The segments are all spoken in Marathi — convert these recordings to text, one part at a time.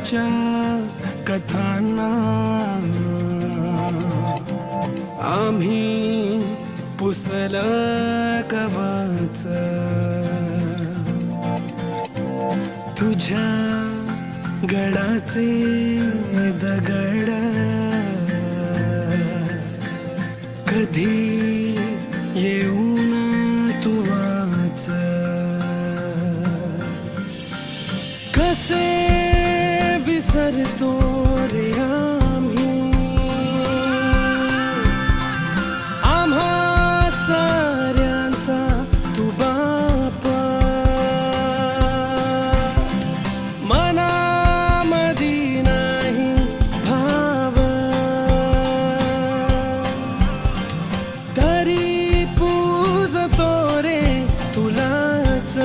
आईच्या कथांना आम्ही पुसल कवच तुझ्या गडाचे दगड कधी येऊन तू वाच कसे विसरतो रे आम्हा साऱ्यांचा तू बाप मनामधी नाही भाव तरी पूजतो रे तुलाच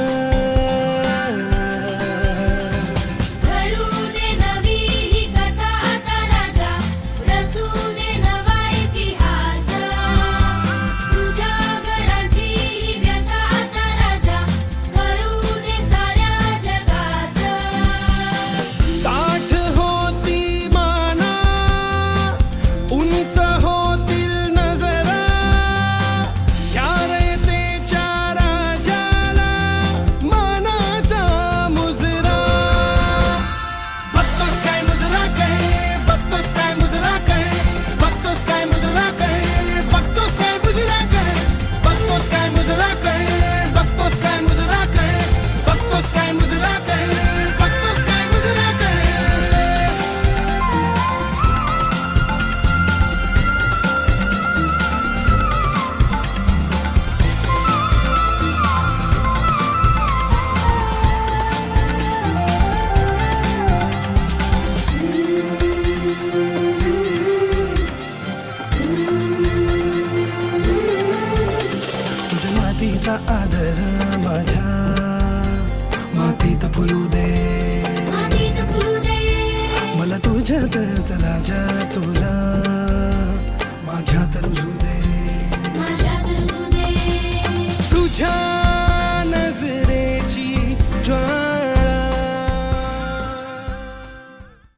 मातीचा आदर माझ्या मातीत फुलू दे मला तुझ्यातच राजा तुला माझ्यात रुजू दे